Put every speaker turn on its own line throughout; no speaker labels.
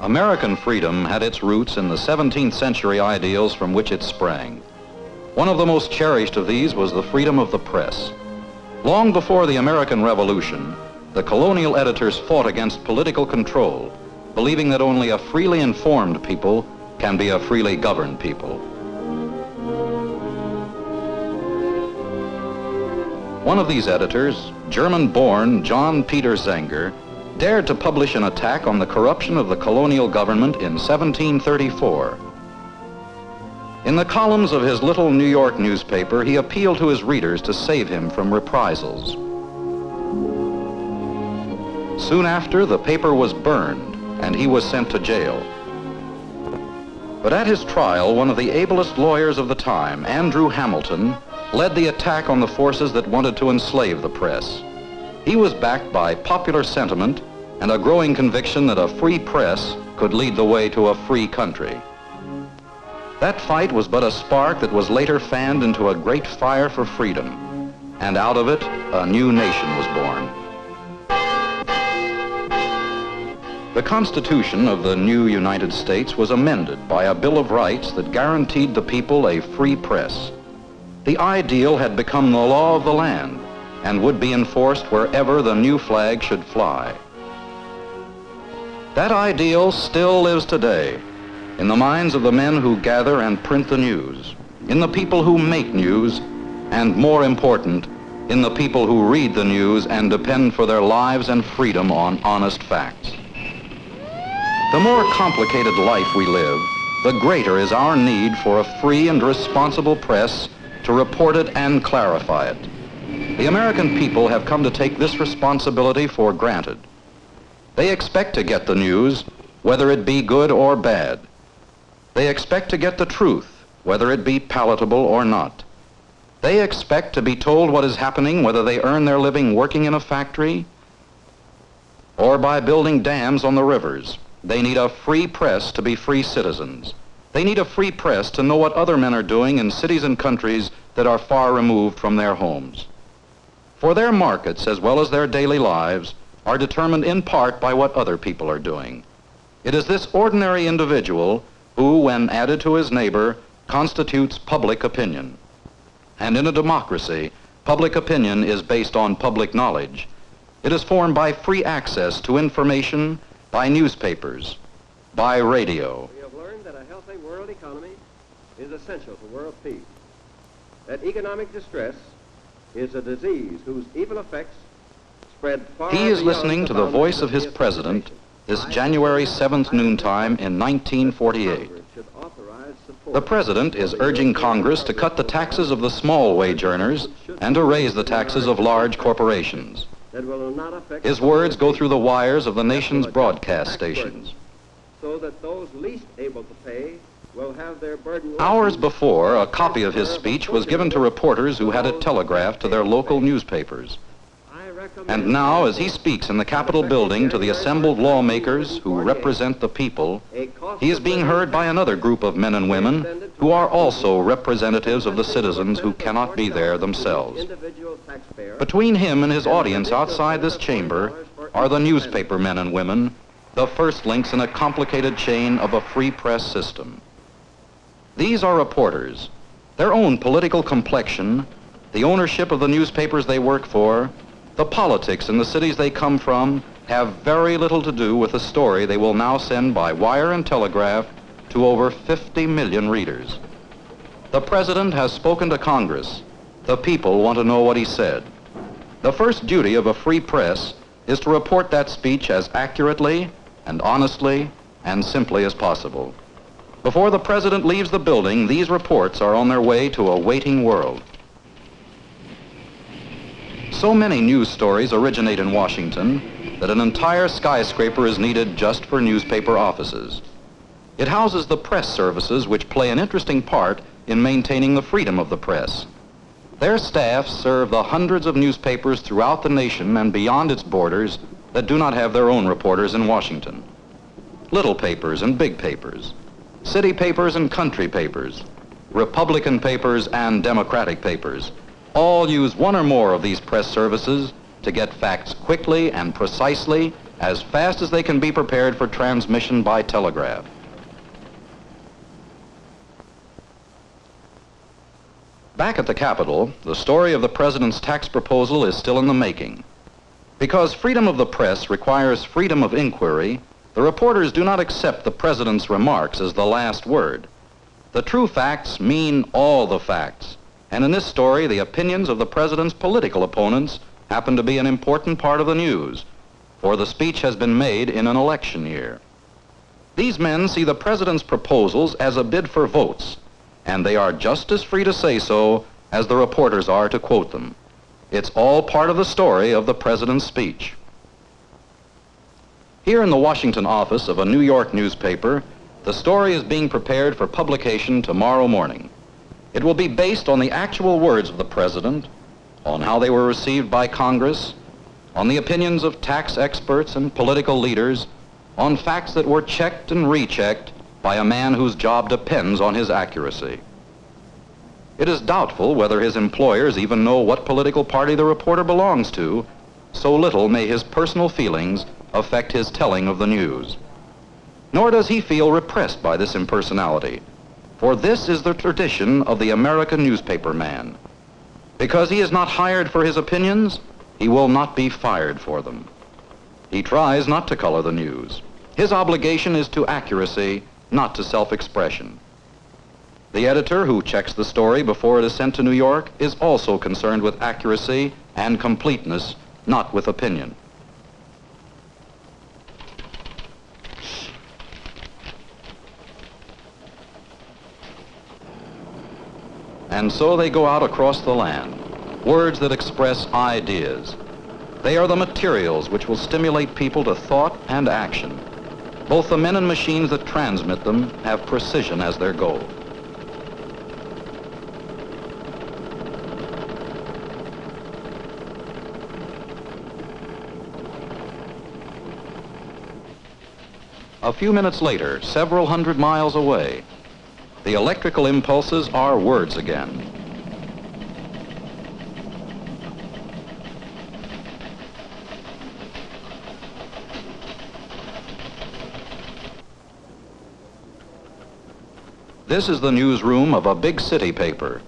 American freedom had its roots in the 17th century ideals from which it sprang. One of the most cherished of these was the freedom of the press. Long before the American Revolution, the colonial editors fought against political control, believing that only a freely informed people can be a freely governed people. One of these editors, German-born John Peter Zenger, dared to publish an attack on the corruption of the colonial government in 1734. In the columns of his little New York newspaper, he appealed to his readers to save him from reprisals. Soon after, the paper was burned and he was sent to jail. But at his trial, one of the ablest lawyers of the time, Andrew Hamilton, led the attack on the forces that wanted to enslave the press. He was backed by popular sentiment and a growing conviction that a free press could lead the way to a free country. That fight was but a spark that was later fanned into a great fire for freedom, and out of it, a new nation was born. The Constitution of the new United States was amended by a Bill of Rights that guaranteed the people a free press. The ideal had become the law of the land and would be enforced wherever the new flag should fly. That ideal still lives today in the minds of the men who gather and print the news, in the people who make news, and more important, in the people who read the news and depend for their lives and freedom on honest facts. The more complicated life we live, the greater is our need for a free and responsible press to report it and clarify it. The American people have come to take this responsibility for granted. They expect to get the news, whether it be good or bad. They expect to get the truth, whether it be palatable or not. They expect to be told what is happening, whether they earn their living working in a factory or by building dams on the rivers. They need a free press to be free citizens. They need a free press to know what other men are doing in cities and countries that are far removed from their homes. For their markets, as well as their daily lives, are determined in part by what other people are doing. It is this ordinary individual who, when added to his neighbor, constitutes public opinion. And in a democracy, public opinion is based on public knowledge. It is formed by free access to information, by newspapers, by radio.
We have learned that a healthy world economy is essential for world peace. That economic distress is a disease whose evil effects spread far
He is
beyond
listening to the voice of his president this January 7th noontime in 1948. The president is urging Congress to cut the taxes of the small wage earners and to raise the taxes of large corporations. His words go through the wires of the nation's broadcast stations.
So that those least able to pay will have their burden.
Hours before, a copy of his speech was given to reporters who had it telegraphed to their local newspapers. And now, as he speaks in the Capitol building to the assembled lawmakers who represent the people, he is being heard by another group of men and women who are also representatives of the citizens who cannot be there themselves. Between him and his audience outside this chamber are the newspaper men and women, the first links in a complicated chain of a free press system. These are reporters. Their own political complexion, the ownership of the newspapers they work for, the politics in the cities they come from have very little to do with the story they will now send by wire and telegraph to over 50 million readers. The president has spoken to Congress. The people want to know what he said. The first duty of a free press is to report that speech as accurately and honestly and simply as possible. Before the president leaves the building, these reports are on their way to a waiting world. So many news stories originate in Washington that an entire skyscraper is needed just for newspaper offices. It houses the press services which play an interesting part in maintaining the freedom of the press. Their staffs serve the hundreds of newspapers throughout the nation and beyond its borders that do not have their own reporters in Washington. Little papers and big papers, city papers and country papers, Republican papers and Democratic papers, all use one or more of these press services to get facts quickly and precisely as fast as they can be prepared for transmission by telegraph. Back at the Capitol, the story of the President's tax proposal is still in the making. Because freedom of the press requires freedom of inquiry, the reporters do not accept the President's remarks as the last word. The true facts mean all the facts, and in this story, the opinions of the President's political opponents happen to be an important part of the news, for the speech has been made in an election year. These men see the President's proposals as a bid for votes, and they are just as free to say so as the reporters are to quote them. It's all part of the story of the President's speech. Here in the Washington office of a New York newspaper, the story is being prepared for publication tomorrow morning. It will be based on the actual words of the President, on how they were received by Congress, on the opinions of tax experts and political leaders, on facts that were checked and rechecked by a man whose job depends on his accuracy. It is doubtful whether his employers even know what political party the reporter belongs to, so little may his personal feelings affect his telling of the news. Nor does he feel repressed by this impersonality, for this is the tradition of the American newspaper man. Because he is not hired for his opinions, he will not be fired for them. He tries not to color the news. His obligation is to accuracy, not to self-expression. The editor who checks the story before it is sent to New York is also concerned with accuracy and completeness, not with opinion. And so they go out across the land, words that express ideas. They are the materials which will stimulate people to thought and action. Both the men and machines that transmit them have precision as their goal. A few minutes later, several hundred miles away, the electrical impulses are words again. This is the newsroom of a big city paper.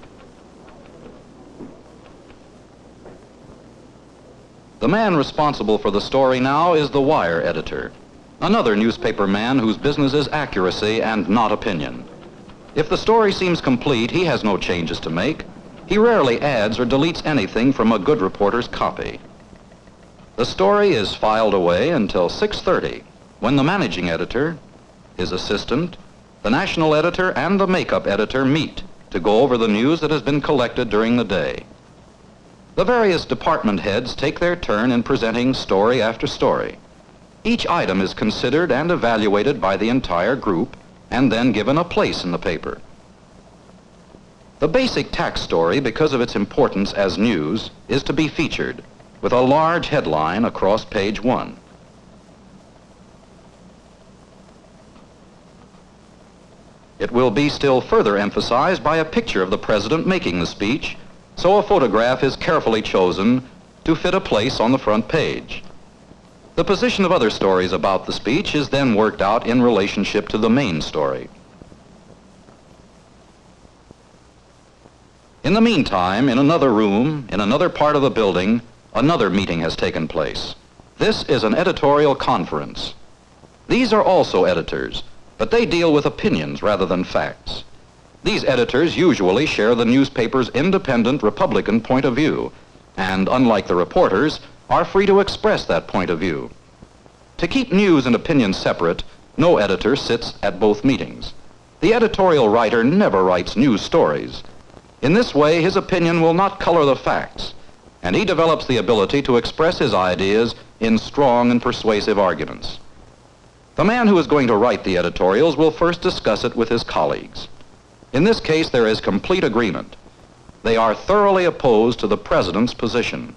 The man responsible for the story now is the wire editor, another newspaper man whose business is accuracy and not opinion. If the story seems complete, he has no changes to make. He rarely adds or deletes anything from a good reporter's copy. The story is filed away until 6:30, when the managing editor, his assistant, the national editor, and the makeup editor meet to go over the news that has been collected during the day. The various department heads take their turn in presenting story after story. Each item is considered and evaluated by the entire group and then given a place in the paper. The basic tax story, because of its importance as news, is to be featured with a large headline across page 1. It will be still further emphasized by a picture of the President making the speech, so a photograph is carefully chosen to fit a place on the front page. The position of other stories about the speech is then worked out in relationship to the main story. In the meantime, in another room, in another part of the building, another meeting has taken place. This is an editorial conference. These are also editors, but they deal with opinions rather than facts. These editors usually share the newspaper's independent Republican point of view, and unlike the reporters, are free to express that point of view. To keep news and opinion separate, no editor sits at both meetings. The editorial writer never writes news stories. In this way, his opinion will not color the facts, and he develops the ability to express his ideas in strong and persuasive arguments. The man who is going to write the editorials will first discuss it with his colleagues. In this case, there is complete agreement. They are thoroughly opposed to the President's position.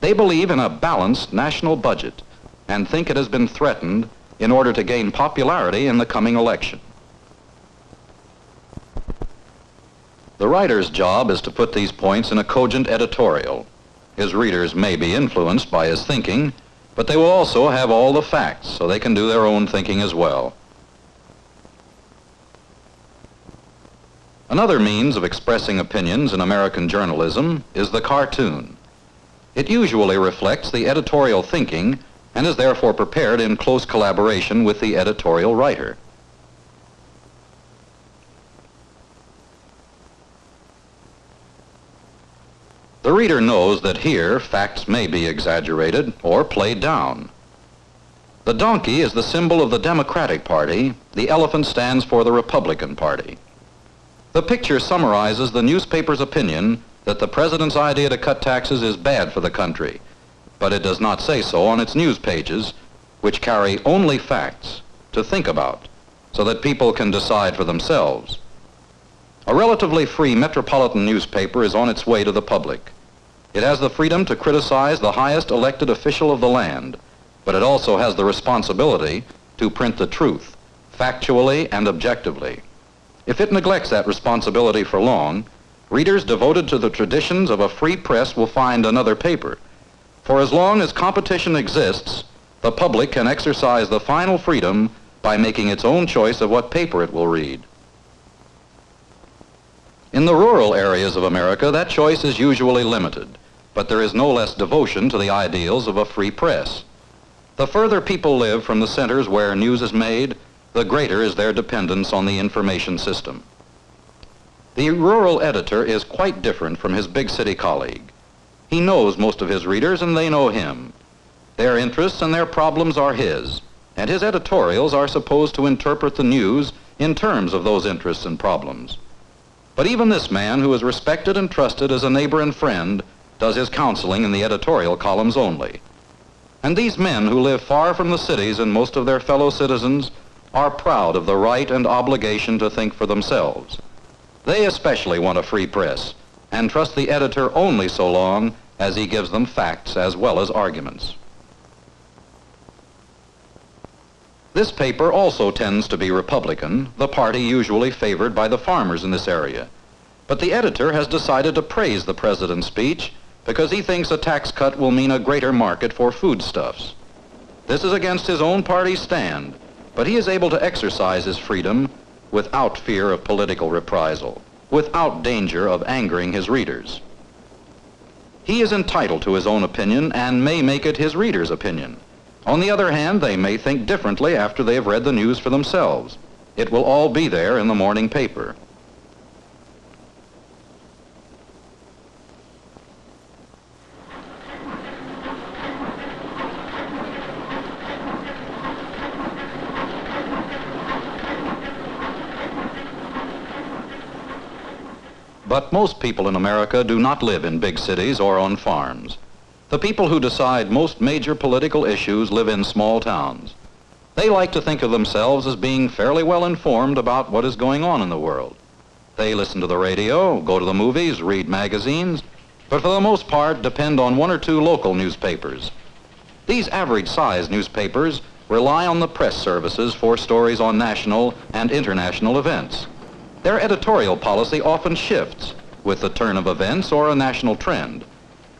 They believe in a balanced national budget and think it has been threatened in order to gain popularity in the coming election. The writer's job is to put these points in a cogent editorial. His readers may be influenced by his thinking, But they will also have all the facts, so they can do their own thinking as well. Another means of expressing opinions in American journalism is the cartoon. It usually reflects the editorial thinking and is therefore prepared in close collaboration with the editorial writer. The reader knows that here facts may be exaggerated or played down. The donkey is the symbol of the Democratic Party. The elephant stands for the Republican Party. The picture summarizes the newspaper's opinion that the president's idea to cut taxes is bad for the country, but it does not say so on its news pages, which carry only facts to think about so that people can decide for themselves. A relatively free metropolitan newspaper is on its way to the public. It has the freedom to criticize the highest elected official of the land, but it also has the responsibility to print the truth, factually and objectively. If it neglects that responsibility for long, readers devoted to the traditions of a free press will find another paper. For as long as competition exists, the public can exercise the final freedom by making its own choice of what paper it will read. In the rural areas of America, that choice is usually limited, but there is no less devotion to the ideals of a free press. The further people live from the centers where news is made, the greater is their dependence on the information system. The rural editor is quite different from his big city colleague. He knows most of his readers and they know him. Their interests and their problems are his, and his editorials are supposed to interpret the news in terms of those interests and problems. But even this man, who is respected and trusted as a neighbor and friend, does his counseling in the editorial columns only. And these men who live far from the cities and most of their fellow citizens are proud of the right and obligation to think for themselves. They especially want a free press and trust the editor only so long as he gives them facts as well as arguments. This paper also tends to be Republican, the party usually favored by the farmers in this area. But the editor has decided to praise the president's speech because he thinks a tax cut will mean a greater market for foodstuffs. This is against his own party's stand, but he is able to exercise his freedom without fear of political reprisal, without danger of angering his readers. He is entitled to his own opinion and may make it his readers' opinion. On the other hand, they may think differently after they have read the news for themselves. It will all be there in the morning paper. But most people in America do not live in big cities or on farms. The people who decide most major political issues live in small towns. They like to think of themselves as being fairly well informed about what is going on in the world. They listen to the radio, go to the movies, read magazines, but for the most part depend on one or two local newspapers. These average-sized newspapers rely on the press services for stories on national and international events. Their editorial policy often shifts with the turn of events or a national trend.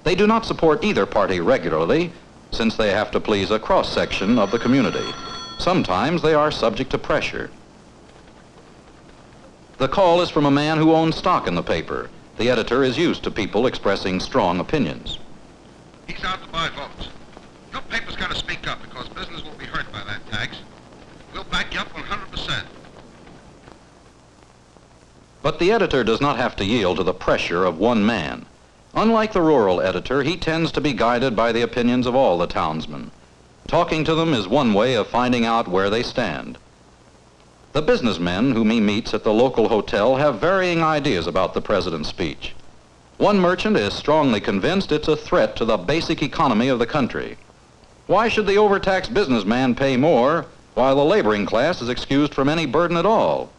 They do not support either party regularly, since they have to please a cross-section of the community. Sometimes they are subject to pressure. The call is from a man who owns stock in the paper. The editor is used to people expressing strong opinions.
He's out to buy votes. Your paper's got to speak up because business will be hurt by that tax. We'll back you up 100%.
But the editor does not have to yield to the pressure of one man. Unlike the rural editor, he tends to be guided by the opinions of all the townsmen. Talking to them is one way of finding out where they stand. The businessmen whom he meets at the local hotel have varying ideas about the president's speech. One merchant is strongly convinced it's a threat to the basic economy of the country. Why should the overtaxed businessman pay more while the laboring class is excused from any burden at all?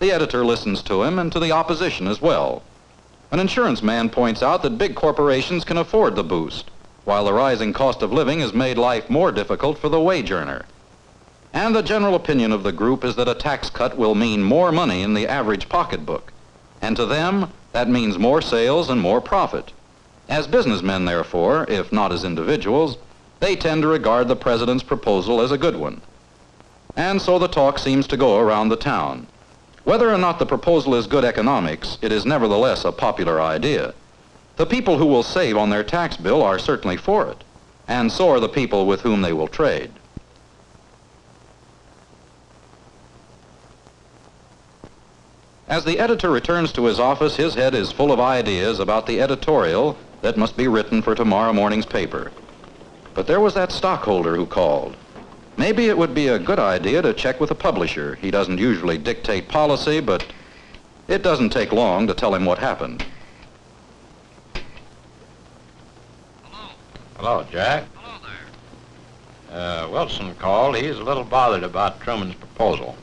The editor listens to him and to the opposition as well. An insurance man points out that big corporations can afford the boost, while the rising cost of living has made life more difficult for the wage earner. And the general opinion of the group is that a tax cut will mean more money in the average pocketbook. And to them, that means more sales and more profit. As businessmen, therefore, if not as individuals, They tend to regard the president's proposal as a good one. And so the talk seems to go around the town. Whether or not the proposal is good economics, it is nevertheless a popular idea. The people who will save on their tax bill are certainly for it, and so are the people with whom they will trade. As the editor returns to his office, his head is full of ideas about the editorial that must be written for tomorrow morning's paper. But there was that stockholder who called. Maybe it would be a good idea to check with the publisher. He doesn't usually dictate policy, but it doesn't take long to tell him what happened.
Hello.
Hello, Jack.
Hello there.
Wilson called. He's a little bothered about Truman's proposal.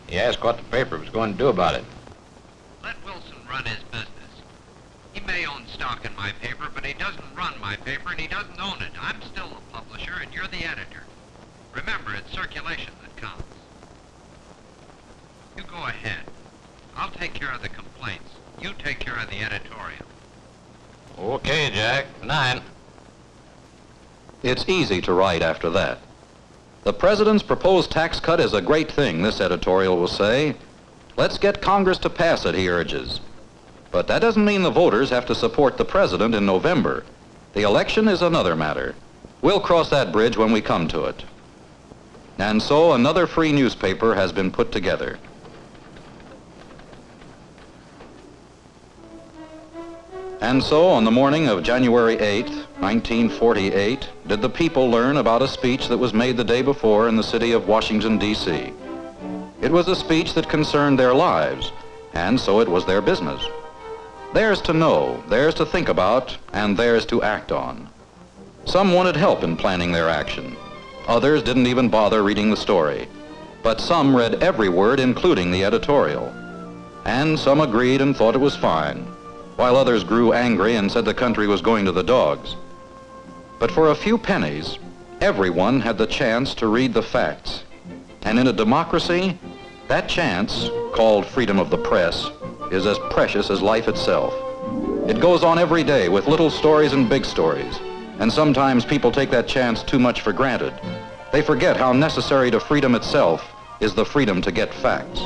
He asked what the paper was going to do about it.
Let Wilson run his business. He may own stock in my paper, but he doesn't run my paper, and he doesn't own it. I'm still the publisher, and you're the editor. Remember, it's circulation that counts. You go ahead. I'll take care of the complaints. You take care of the editorial.
Okay, Jack. 9.
It's easy to write after that. The president's proposed tax cut is a great thing, this editorial will say. Let's get Congress to pass it, he urges. But that doesn't mean the voters have to support the president in November. The election is another matter. We'll cross that bridge when we come to it. And so another free newspaper has been put together. And so on the morning of January 8th, 1948, did the people learn about a speech that was made the day before in the city of Washington, D.C. It was a speech that concerned their lives, and so it was their business. Theirs to know, theirs to think about, and theirs to act on. Some wanted help in planning their action. Others didn't even bother reading the story. But some read every word, including the editorial. And some agreed and thought it was fine, while others grew angry and said the country was going to the dogs. But for a few pennies, everyone had the chance to read the facts. And in a democracy, that chance, called freedom of the press, is as precious as life itself. It goes on every day with little stories and big stories, and sometimes people take that chance too much for granted. They forget how necessary to freedom itself is the freedom to get facts.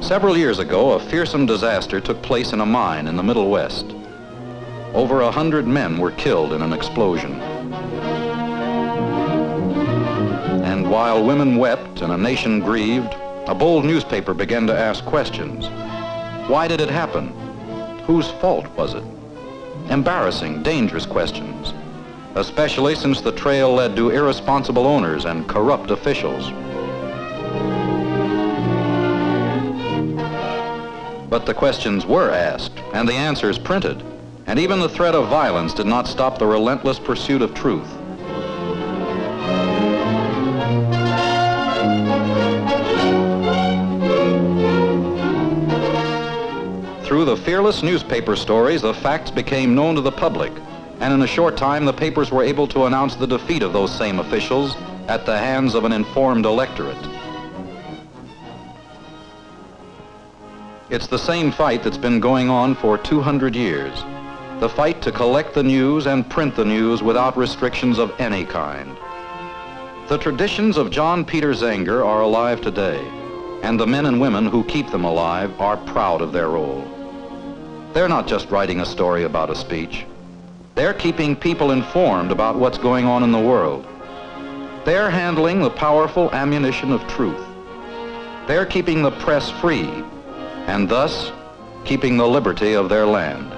Several years ago, a fearsome disaster took place in a mine in the Middle West. Over 100 men were killed in an explosion. And while women wept and a nation grieved, a bold newspaper began to ask questions. Why did it happen? Whose fault was it? Embarrassing, dangerous questions, especially since the trail led to irresponsible owners and corrupt officials. But the questions were asked, and the answers printed, and even the threat of violence did not stop the relentless pursuit of truth. Through the fearless newspaper stories, the facts became known to the public, and in a short time the papers were able to announce the defeat of those same officials at the hands of an informed electorate. It's the same fight that's been going on for 200 years. The fight to collect the news and print the news without restrictions of any kind. The traditions of John Peter Zenger are alive today, and the men and women who keep them alive are proud of their role. They're not just writing a story about a speech. They're keeping people informed about what's going on in the world. They're handling the powerful ammunition of truth. They're keeping the press free, and thus keeping the liberty of their land.